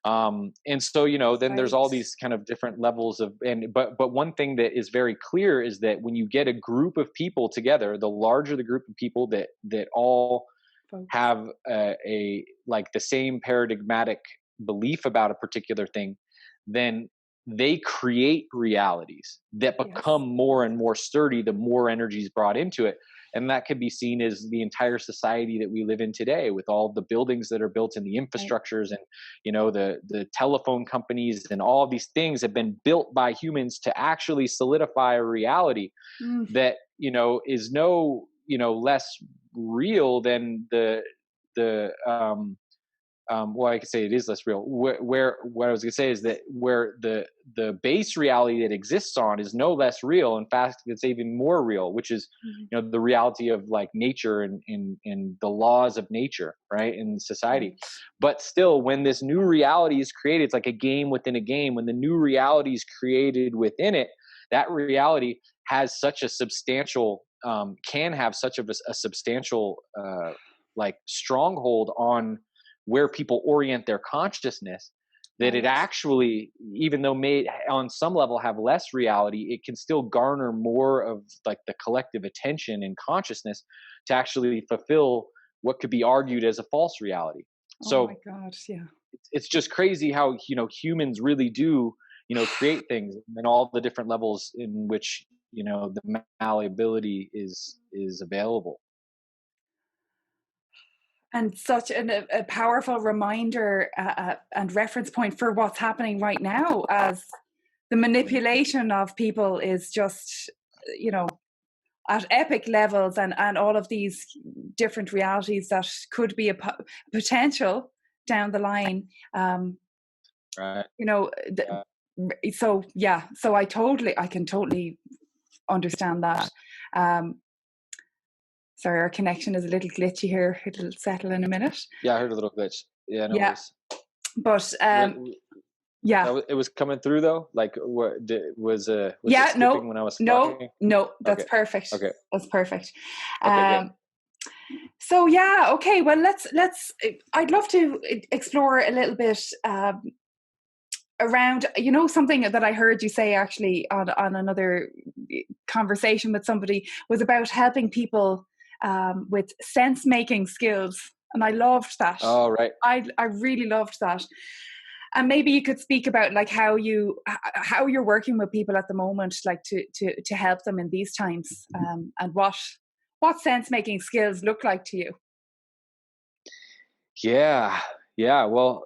And so then there's Right. all these kind of different levels of, and but one thing that is very clear is that when you get a group of people together, the larger the group of people that all Folks. have a like the same paradigmatic belief about a particular thing, then they create realities that Yes. become more and more sturdy the more energy is brought into it. And that could be seen as the entire society that we live in today, with all the buildings that are built and the Right. infrastructures, and the telephone companies, and all of these things have been built by humans to actually solidify a reality Mm, that is no less real than the well, I could say it is less real. Where what I was going to say is that where the base reality that exists on is no less real. In fact, it's even more real, which is mhm. the reality of like nature and in the laws of nature, right, in society. Right. But still, when this new reality is created, it's like a game within a game. When the new reality is created within it, that reality has such a substantial can have such of a substantial like stronghold on where people orient their consciousness, that it Right. actually, even though may on some level have less reality, it can still garner more of like the collective attention and consciousness to actually fulfill what could be argued as a false reality. Oh my So God. Yeah. it's just crazy how humans really do create things, and all the different levels in which the malleability is available. And such a powerful reminder and reference point for what's happening right now, as the manipulation of people is just, you know, at epic levels, and all of these different realities that could be a potential down the line. Right. You know, so yeah, so I can totally understand that. Um, Sorry, our connection is a little glitchy here. It'll settle in a minute. Yeah, I heard a little glitch. Yeah, no Yeah, worries. but What, yeah, it was coming through though. Like, was it yeah, skipping when I was talking? no, that's Okay, perfect. okay, That's perfect. okay, good. Um, so yeah, okay. Well, let's. I'd love to explore a little bit around, something that I heard you say actually on another conversation with somebody, was about helping people with sense making skills, and I loved that. All right. I really loved that. And maybe you could speak about like how you're working with people at the moment, like to help them in these times, and what sense making skills look like to you. Yeah, yeah. Well,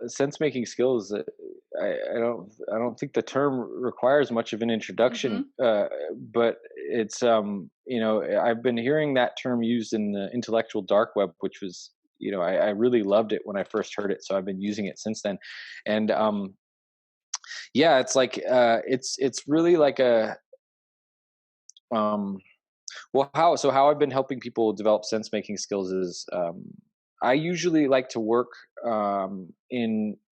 sense making skills. I don't think the term requires much of an introduction. Hmm. But it's I've been hearing that term used in the intellectual dark web, which was I really loved it when I first heard it, so I've been using it since then. And yeah, it's like it's really like a um well, how I've been helping people develop sense making skills is I usually like to work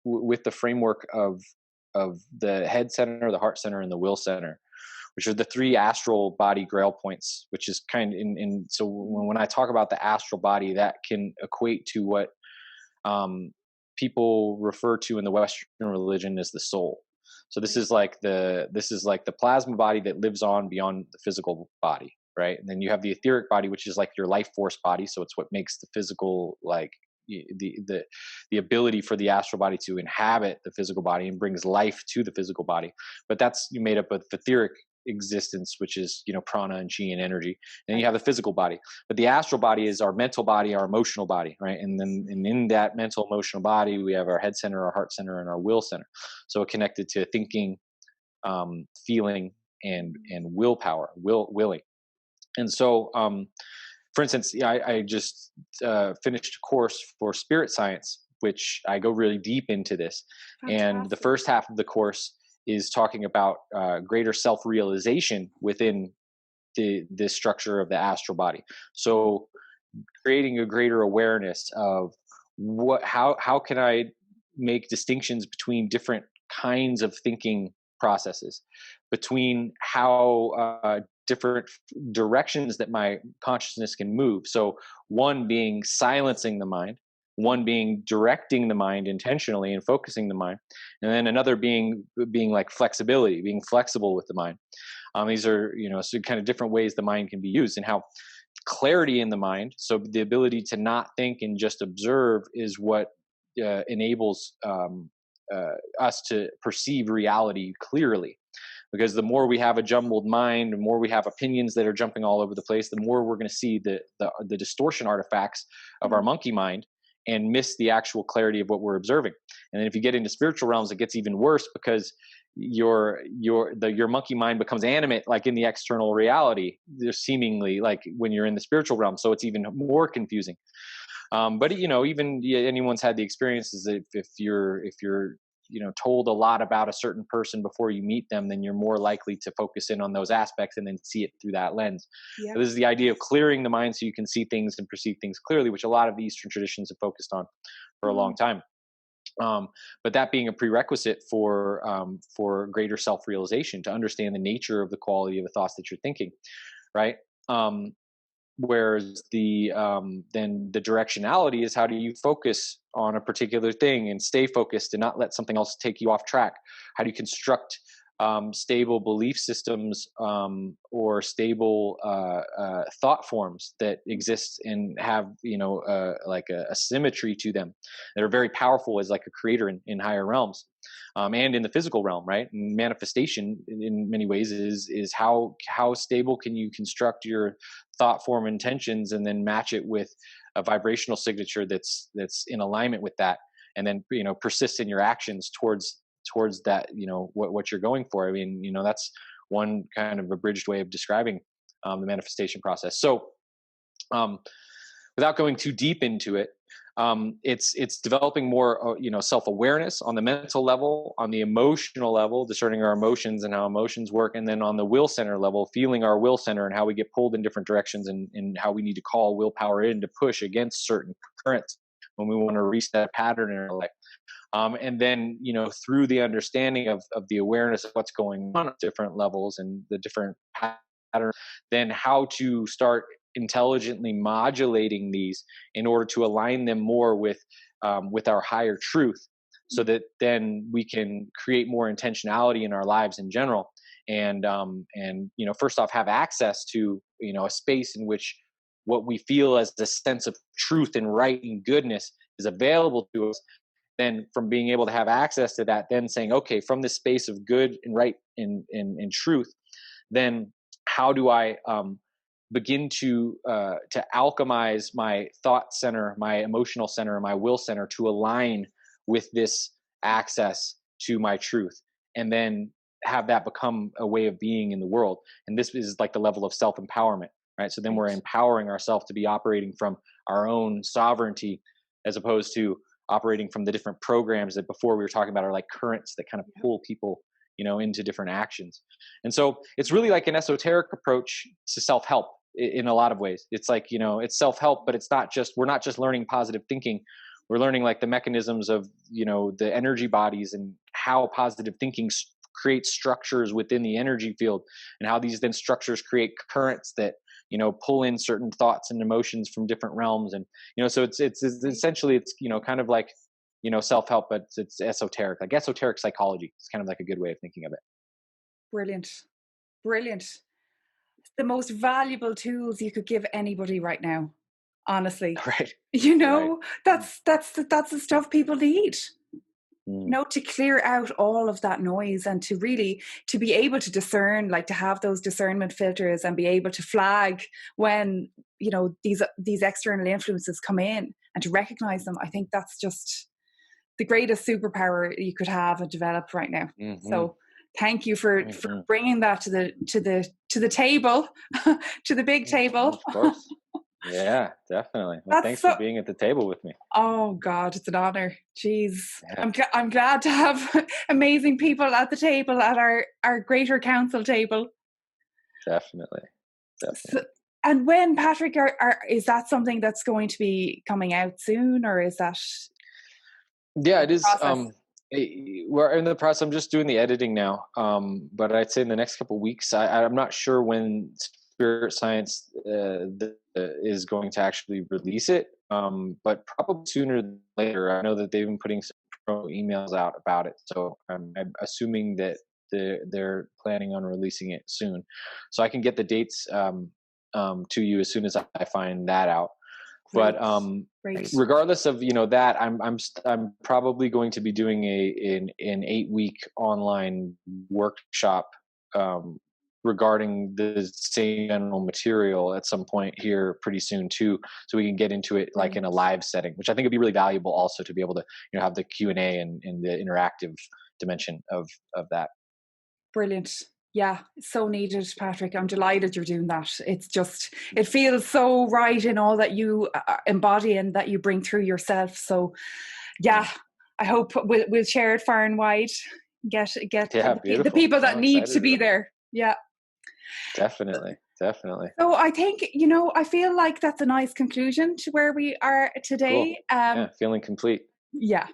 with the framework of the head center, the heart center, and the will center, which are the three astral body grail points. Which is kind of in so when I talk about the astral body, that can equate to what um, people refer to in the Western religion as the soul. So this is like the plasma body that lives on beyond the physical body, right? And then you have the etheric body, which is like your life force body. So it's what makes the physical like the ability for the astral body to inhabit the physical body and brings life to the physical body. But that's made up of etheric existence, which is prana and chi and energy. And then you Right. have the physical body, but the astral body is our mental body, our emotional body, right? And in that mental emotional body, we have our head center, our heart center, and our will center. So connected to thinking, feeling, and willpower, willing. And so, for instance, yeah, I just finished a course for spirit science, which I go really deep into this. And the Fantastic. first half of the course is talking about greater self-realization within the structure of the astral body. So creating a greater awareness of how can I make distinctions between different kinds of thinking processes, between how different directions that my consciousness can move. So one being silencing the mind, one being directing the mind intentionally and focusing the mind, and then another being like flexibility, being flexible with the mind. These are so kind of different ways the mind can be used, and how clarity in the mind, so the ability to not think and just observe, is what enables us to perceive reality clearly. Because the more we have a jumbled mind, the more we have opinions that are jumping all over the place, the more we're going to see the distortion artifacts of our monkey mind and miss the actual clarity of what we're observing. And then if you get into spiritual realms, it gets even worse, because your monkey mind becomes animate, like in the external reality. They're seemingly like when you're in the spiritual realm, so it's even more confusing. But even anyone's had the experiences that if you're told a lot about a certain person before you meet them, then you're more likely to focus in on those aspects and then see it through that lens. Yeah. So this is the idea of clearing the mind so you can see things and perceive things clearly, which a lot of the Eastern traditions have focused on for a long time. But that being a prerequisite for greater self-realization, to understand the nature of the quality of the thoughts that you're thinking, right? Whereas then the directionality is, how do you focus on a particular thing and stay focused and not let something else take you off track? How do you construct stable belief systems or stable thought forms that exist and have like a symmetry to them that are very powerful as like a creator in higher realms, and in the physical realm, right? And manifestation in many ways is how stable can you construct your thought form intentions and then match it with a vibrational signature that's in alignment with that, and then persist in your actions towards that, what you're going for. I mean, that's one kind of abridged way of describing the manifestation process. So without going too deep into it, it's developing more self-awareness on the mental level, on the emotional level, discerning our emotions and how emotions work, and then on the will center level, feeling our will center and how we get pulled in different directions, and how we need to call willpower in to push against certain currents when we want to reset a pattern in our life. And then, through the understanding of the awareness of what's going on at different levels and the different patterns, then how to start intelligently modulating these in order to align them more with our higher truth, so that then we can create more intentionality in our lives in general. And first off, have access to, a space in which what we feel as the sense of truth and right and goodness is available to us. Then from being able to have access to that, then saying, okay, from this space of good and right and truth, then how do I begin to alchemize my thought center, my emotional center, my will center to align with this access to my truth, and then have that become a way of being in the world. And this is like the level of self-empowerment, right? So then we're empowering ourselves to be operating from our own sovereignty, as opposed to operating from the different programs that before we were talking about are like currents that kind of pull people, into different actions. And so it's really like an esoteric approach to self-help in a lot of ways. It's like, it's self-help, but we're not just learning positive thinking. We're learning like the mechanisms of, the energy bodies and how positive thinking creates structures within the energy field, and how these then structures create currents that, pull in certain thoughts and emotions from different realms. And, so it's essentially, it's, kind of like, self-help, but it's esoteric, like esoteric psychology. It's kind of like a good way of thinking of it. Brilliant. The most valuable tools you could give anybody right now, honestly. Right. That's the stuff people need. To clear out all of that noise, and to be able to discern, like to have those discernment filters and be able to flag when these external influences come in, and to recognize them. I think that's just the greatest superpower you could have and develop right now. So thank you for bringing that to the table, to the big table. Of course. Yeah, definitely. Well, thanks for being at the table with me. Oh God, it's an honor. Jeez, yeah. I'm glad to have amazing people at the table, at our greater council table. Definitely. So, and when, Patrick, is that something that's going to be coming out soon, or is that? Yeah, it is. We're in the process. I'm just doing the editing now, but I'd say in the next couple of weeks. I'm not sure when Spirit Science is going to actually release it, but probably sooner than later. I know that they've been putting some emails out about it, so I'm assuming that they're planning on releasing it soon. So I can get the dates to you as soon as I find that out. Great. But Great. regardless of that, I'm probably going to be doing an 8-week online workshop regarding the same general material at some point here pretty soon too, so we can get into it like in a live setting, which I think would be really valuable also to be able to have the Q&A and the interactive dimension of that. Brilliant. Yeah, so needed, Patrick. I'm delighted you're doing that. It's just, it feels so right in all that you embody and that you bring through yourself. So yeah, I hope we'll share it far and wide. Get the Beautiful. people that I'm need excited to be about it. there. Yeah. Definitely. So I think, I feel like that's a nice conclusion to where we are today. Cool. Yeah, feeling complete. Yeah.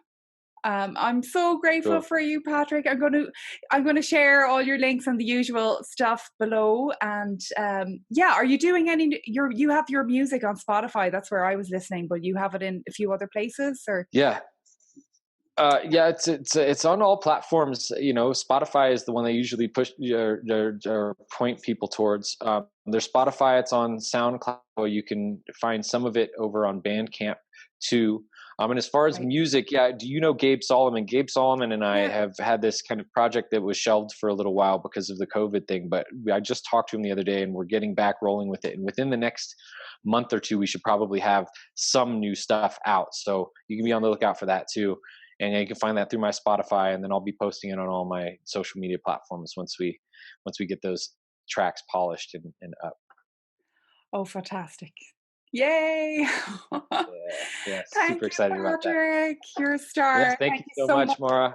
I'm so grateful Cool. for you, Patrick. I'm going to share all your links and the usual stuff below. And are you doing you have your music on Spotify? That's where I was listening, but you have it in a few other places, or? Yeah. It's on all platforms. Spotify is the one they usually push or point people towards. There's Spotify. It's on SoundCloud. You can find some of it over on Bandcamp too. And as far as music, do you know Gabe Solomon? Gabe Solomon and I have had this kind of project that was shelved for a little while because of the COVID thing, but I just talked to him the other day and we're getting back rolling with it. And within the next month or two, we should probably have some new stuff out. So you can be on the lookout for that too. And you can find that through my Spotify, and then I'll be posting it on all my social media platforms once we get those tracks polished and up. Oh, fantastic. Yay. Yeah, Thank super you, excited about that. Patrick. You're a star. Yes, thank you so much, Mara.